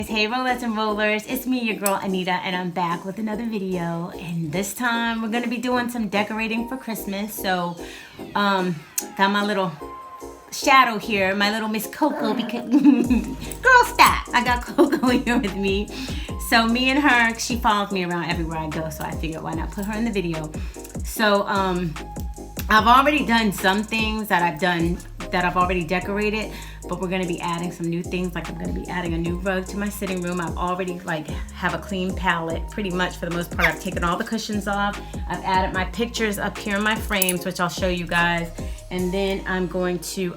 Hey Rollettes and Rollers, it's me, your girl Anita, and I'm back with another video. And this time we're gonna be doing some decorating for Christmas. So, got my little shadow here, my little Miss Coco, because girl stop, I got Coco here with me. So me and her, she follows me around everywhere I go, so I figured why not put her in the video. So I've already done some things that I've already decorated, but we're gonna be adding some new things. Like I'm gonna be adding a new rug to my sitting room. I've already have a clean palette pretty much for the most part. I've taken all the cushions off. I've added my pictures up here in my frames, which I'll show you guys. And then I'm going to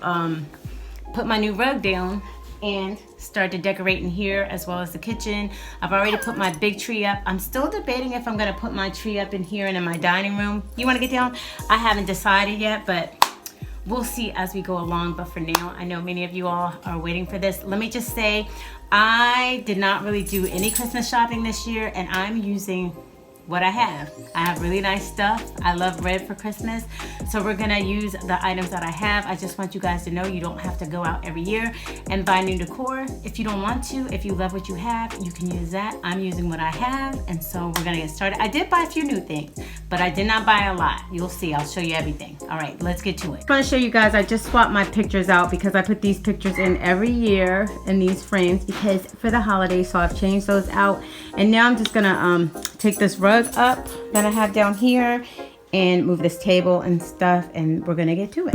put my new rug down and start to decorate in here as well as the kitchen. I've already put my big tree up. I'm still debating if I'm gonna put my tree up in here and in my dining room. You wanna get down? I haven't decided yet, but we'll see as we go along. But for now, I know many of you all are waiting for this. Let me just say, I did not really do any Christmas shopping this year, and I'm using what I have. I have really nice stuff. I love red for Christmas. So we're gonna use the items that I have. I just want you guys to know you don't have to go out every year and buy new decor. If you don't want to, if you love what you have, you can use that. I'm using what I have, and so we're gonna get started. I did buy a few new things, but I did not buy a lot. You'll see, I'll show you everything. All right, let's get to it. I'm gonna show you guys, I just swapped my pictures out because I put these pictures in every year in these frames because for the holidays, so I've changed those out. And now I'm just gonna take this rug up that I have down here and move this table and stuff, and we're gonna get to it.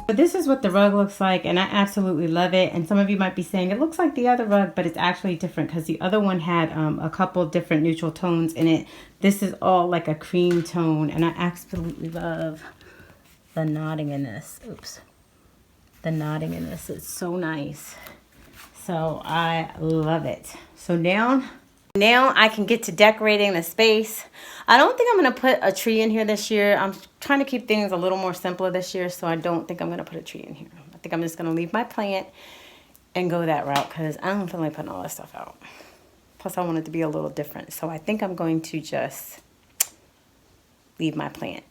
This is what the rug looks like, and I absolutely love it. And some of you might be saying it looks like the other rug, but it's actually different because the other one had a couple different neutral tones in it. This is all like a cream tone, and I absolutely love the knotting in this. Oops. The knotting in this is so nice. So I love it. So now I can get to decorating the space. I don't think I'm going to put a tree in here this year. I'm trying to keep things a little more simpler this year, so I don't think I'm going to put a tree in here. I think I'm just going to leave my plant and go that route because I don't feel like putting all this stuff out. Plus, I want it to be a little different. So I think I'm going to just leave my plant.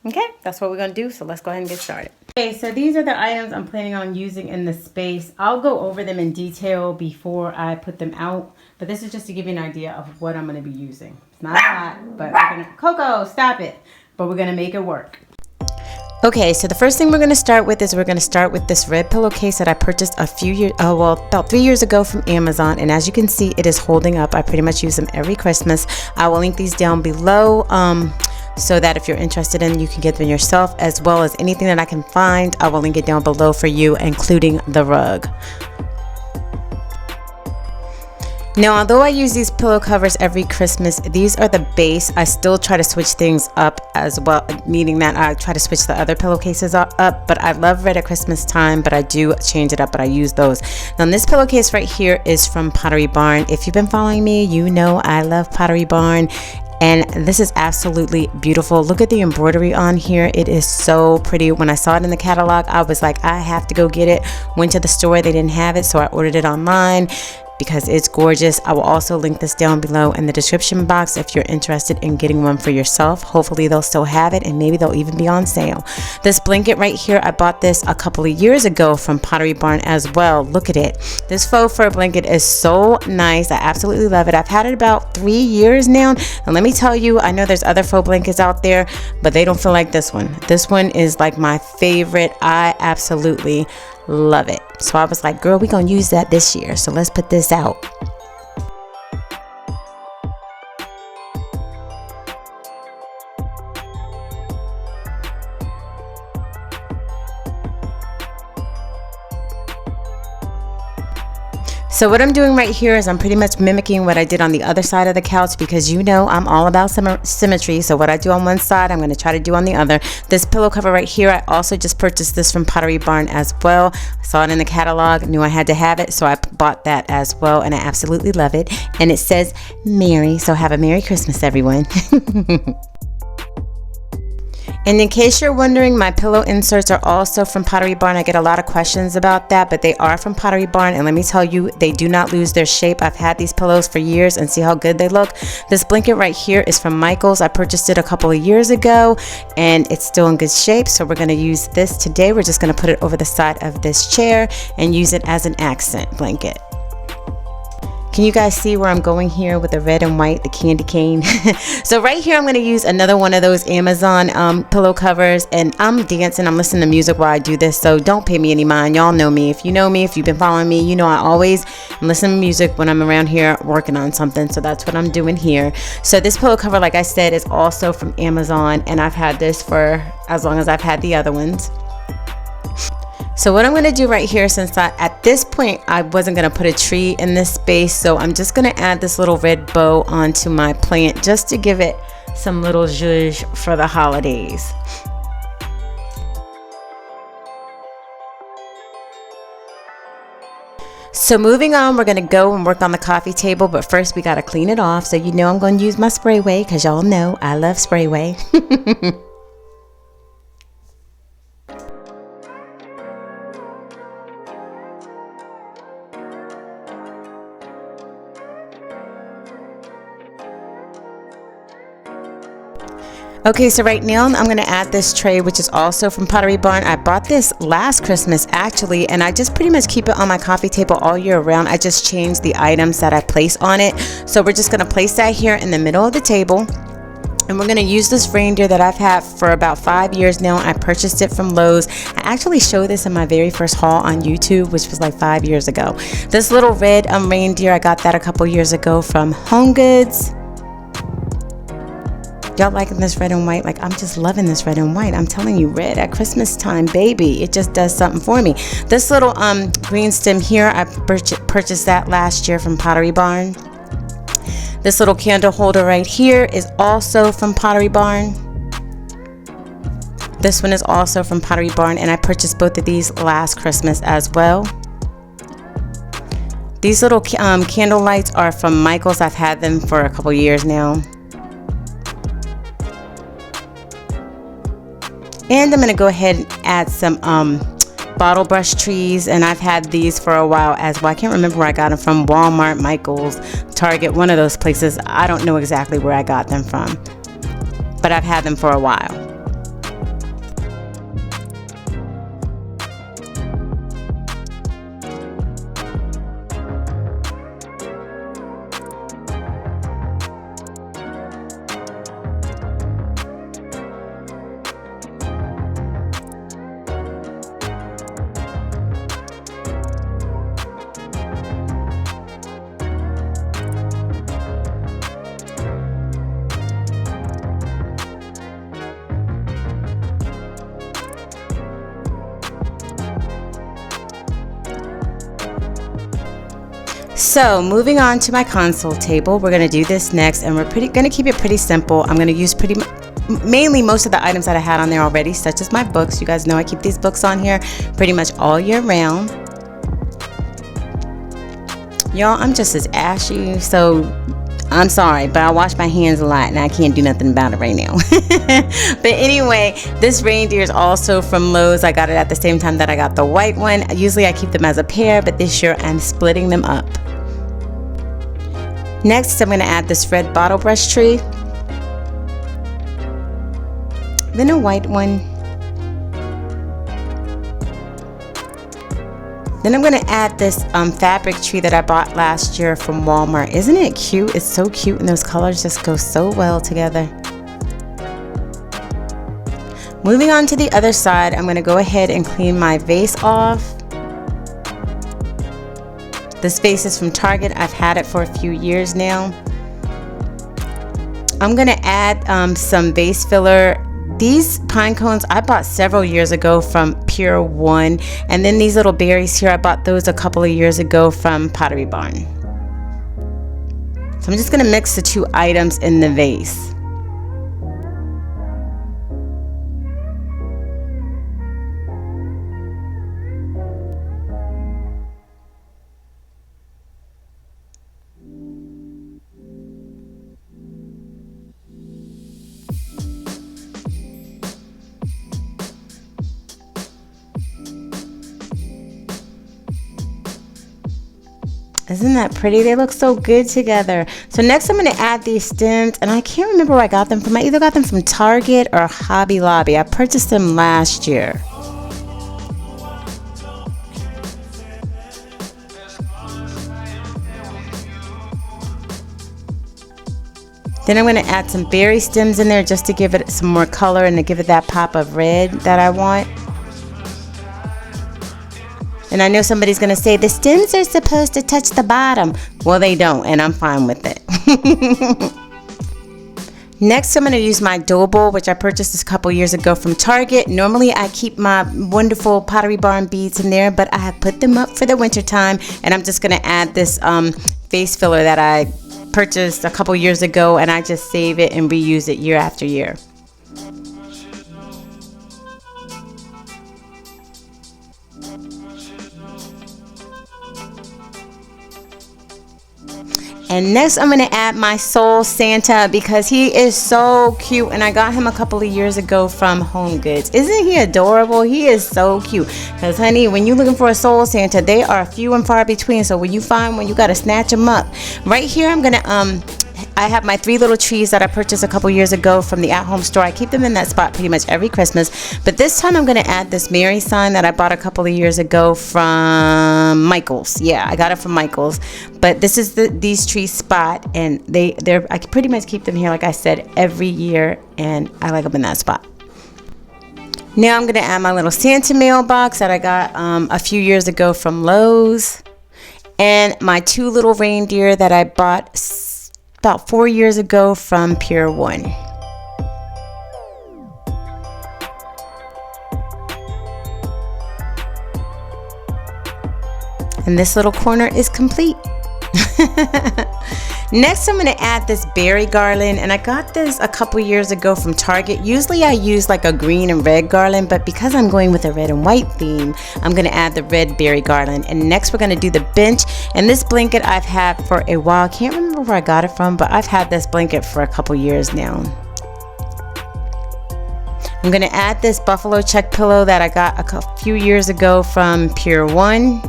Okay, that's what we're going to do, so let's go ahead and get started. Okay, so these are the items I'm planning on using in the space. I'll go over them in detail before I put them out, but this is just to give you an idea of what I'm going to be using. It's not a lot, but we're going to... Coco, stop it! But we're going to make it work. Okay, so the first thing we're going to start with is we're going to start with this red pillowcase that I purchased a few years, about 3 years ago from Amazon. And as you can see, it is holding up. I pretty much use them every Christmas. I will link these down below so that if you're interested in, you can get them yourself, as well as anything that I can find. I will link it down below for you, including the rug. Now, although I use these pillow covers every Christmas, these are the base. I still try to switch things up as well, meaning that I try to switch the other pillowcases up, but I love red at Christmas time, but I do change it up, but I use those. Now, this pillowcase right here is from Pottery Barn. If you've been following me, you know I love Pottery Barn. And this is absolutely beautiful. Look at the embroidery on here. It is so pretty. When I saw it in the catalog, I was like, I have to go get it. Went to the store, they didn't have it, so I ordered it online because it's gorgeous. I will also link this down below in the description box if you're interested in getting one for yourself. Hopefully they'll still have it, and maybe they'll even be on sale. This blanket right here, I bought this a couple of years ago from Pottery Barn as well. Look at it. This faux fur blanket is so nice. I absolutely love it. I've had it about 3 years now, and let me tell you, I know there's other faux blankets out there, but they don't feel like this one. This one is like my favorite. I absolutely love it. So I was like, girl, we're gonna use that this year, so let's put this out. So what I'm doing right here is I'm pretty much mimicking what I did on the other side of the couch, because you know I'm all about symmetry. So what I do on one side, I'm going to try to do on the other. This pillow cover right here, I also just purchased this from Pottery Barn as well. I saw it in the catalog, knew I had to have it, so I bought that as well, and I absolutely love it. And it says Merry, so have a Merry Christmas, everyone. And in case you're wondering, my pillow inserts are also from Pottery Barn. I get a lot of questions about that, but they are from Pottery Barn, and let me tell you, they do not lose their shape. I've had these pillows for years, and see how good they look. This blanket right here is from Michael's. I purchased it a couple of years ago, and it's still in good shape, so we're going to use this today. We're just going to put it over the side of this chair and use it as an accent blanket. Can you guys see where I'm going here with the red and white, the candy cane? So right here, I'm going to use another one of those Amazon pillow covers, and I'm dancing, I'm listening to music while I do this, so don't pay me any mind. Y'all know me. If you know me, if you've been following me, you know I always am listening to music when I'm around here working on something, so that's what I'm doing here. So this pillow cover, like I said, is also from Amazon, and I've had this for as long as I've had the other ones. So what I'm going to do right here, since at this point I wasn't going to put a tree in this space, so I'm just going to add this little red bow onto my plant just to give it some little zhuzh for the holidays. So moving on, we're going to go and work on the coffee table, but first we got to clean it off. So you know I'm going to use my Sprayway, because y'all know I love Sprayway. Okay, so right now I'm going to add this tray, which is also from Pottery Barn. I bought this last Christmas actually, and I just pretty much keep it on my coffee table all year round. I just change the items that I place on it. So we're just going to place that here in the middle of the table. And we're going to use this reindeer that I've had for about 5 years now. I purchased it from Lowe's. I actually showed this in my very first haul on YouTube, which was like 5 years ago. This little red reindeer, I got that a couple years ago from Home Goods. Y'all liking this red and white? Like, I'm just loving this red and white. I'm telling you, red at Christmas time, baby. It just does something for me. This little green stem here, I purchased that last year from Pottery Barn. This little candle holder right here is also from Pottery Barn. This one is also from Pottery Barn, and I purchased both of these last Christmas as well. These little candle lights are from Michael's. I've had them for a couple years now. And I'm going to go ahead and add some bottle brush trees, and I've had these for a while as well. I can't remember where I got them from. Walmart, Michael's, Target, one of those places. I don't know exactly where I got them from, but I've had them for a while. So moving on to my console table, we're going to do this next, and we're going to keep it pretty simple. I'm going to use mainly most of the items that I had on there already, such as my books. You guys know I keep these books on here pretty much all year round. Y'all, I'm just as ashy, so I'm sorry, but I wash my hands a lot and I can't do nothing about it right now. But anyway, this reindeer is also from Lowe's. I got it at the same time that I got the white one. Usually I keep them as a pair, but this year I'm splitting them up. Next, I'm going to add this red bottle brush tree. Then a white one. Then I'm going to add this fabric tree that I bought last year from Walmart. Isn't it cute? It's so cute, and those colors just go so well together. Moving on to the other side, I'm going to go ahead and clean my vase off. This vase is from Target. I've had it for a few years now. I'm going to add some vase filler. These pine cones I bought several years ago from Pier 1, and then these little berries here, I bought those a couple of years ago from Pottery Barn. So I'm just going to mix the two items in the vase. Isn't that pretty? They look so good together. So next I'm going to add these stems, and I can't remember where I got them from. I either got them from Target or Hobby Lobby. I purchased them last year. Then I'm going to add some berry stems in there just to give it some more color and to give it that pop of red that I want. And I know somebody's going to say, the stems are supposed to touch the bottom. Well, they don't, and I'm fine with it. Next, I'm going to use my dough bowl, which I purchased this a couple years ago from Target. Normally, I keep my wonderful Pottery Barn beads in there, but I have put them up for the winter time. And I'm just going to add this vase filler that I purchased a couple years ago, and I just save it and reuse it year after year. And next I'm going to add my soul Santa because he is so cute, and I got him a couple of years ago from Home Goods. Isn't he adorable? He is so cute. Because honey, when you're looking for a soul Santa, they are few and far between. So when you find one, you got to snatch them up. Right here I'm going to I have my 3 little trees that I purchased a couple years ago from the at-home store. I keep them in that spot pretty much every Christmas. But this time I'm going to add this Mary sign that I bought a couple of years ago from Michael's. Yeah, I got it from Michael's. But this is these trees spot, and I pretty much keep them here, like I said, every year, and I like them in that spot. Now I'm going to add my little Santa mailbox that I got a few years ago from Lowe's, and my 2 little reindeer that I bought about 4 years ago from Pier 1. And this little corner is complete. Next I'm going to add this berry garland, and I got this a couple years ago from Target. Usually I use like a green and red garland, but because I'm going with a red and white theme, I'm going to add the red berry garland. And next we're going to do the bench, and this blanket I've had for a while. Can't remember where I got it from, but I've had this blanket for a couple years now. I'm going to add this buffalo check pillow that I got a few years ago from Pier 1.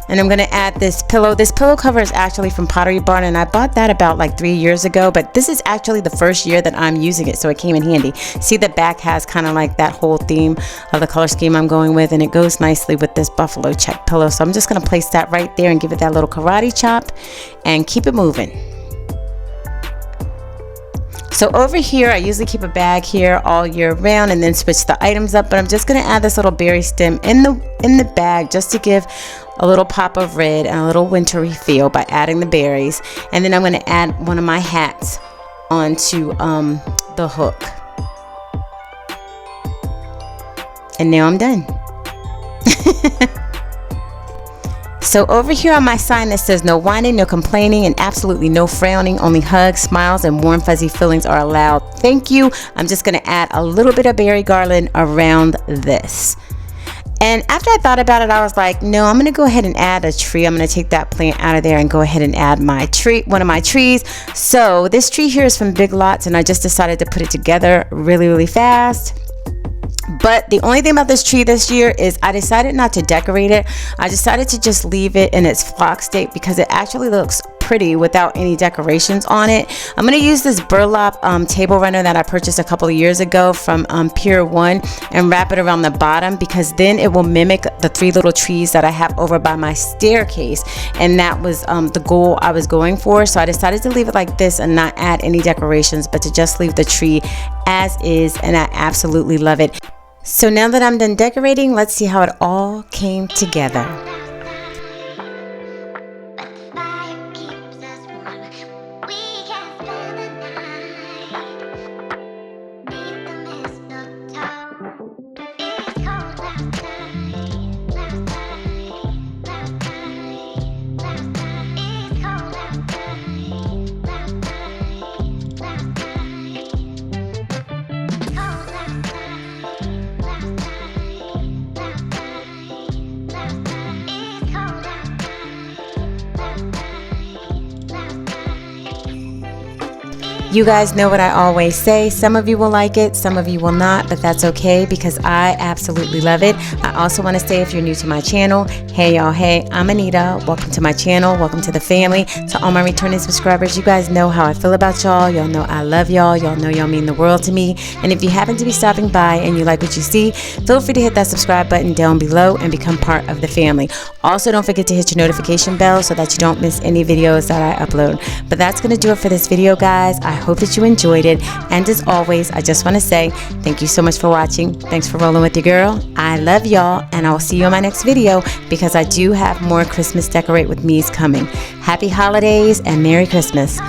And I'm going to add this pillow. This pillow cover is actually from Pottery Barn, and I bought that about like 3 years ago, but this is actually the first year that I'm using it, so it came in handy. See, the back has kind of like that whole theme of the color scheme I'm going with, and it goes nicely with this buffalo check pillow. So I'm just going to place that right there and give it that little karate chop and keep it moving. So over here, I usually keep a bag here all year round and then switch the items up, but I'm just going to add this little berry stem in the bag just to give a little pop of red and a little wintry feel by adding the berries. And then I'm going to add one of my hats onto the hook. And now I'm done. So over here on my sign that says no whining, no complaining, and absolutely no frowning, only hugs, smiles, and warm fuzzy feelings are allowed. Thank you. I'm just going to add a little bit of berry garland around this. And after I thought about it, I was like, no, I'm going to go ahead and add a tree. I'm going to take that plant out of there and go ahead and add my tree, one of my trees. So this tree here is from Big Lots, and I just decided to put it together really, really fast. But the only thing about this tree this year is I decided not to decorate it. I decided to just leave it in its flock state because it actually looks pretty without any decorations on it. I'm going to use this burlap table runner that I purchased a couple of years ago from Pier 1 and wrap it around the bottom, because then it will mimic the 3 little trees that I have over by my staircase, and that was the goal I was going for. So I decided to leave it like this and not add any decorations, but to just leave the tree as is, and I absolutely love it. So now that I'm done decorating, let's see how it all came together. You guys know what I always say. Some of you will like it, some of you will not, but that's okay because I absolutely love it. I also want to say, if you're new to my channel, hey y'all, hey, I'm Anita. Welcome to my channel. Welcome to the family. To all my returning subscribers, you guys know how I feel about y'all. Y'all know I love y'all. Y'all know y'all mean the world to me. And if you happen to be stopping by and you like what you see, feel free to hit that subscribe button down below and become part of the family. Also, don't forget to hit your notification bell so that you don't miss any videos that I upload. But that's going to do it for this video, guys. I hope that you enjoyed it, and as always, I just want to say thank you so much for watching. Thanks for rolling with your girl. I love y'all, and I will see you in my next video because I do have more Christmas Decorate with Me's coming. Happy holidays and Merry Christmas.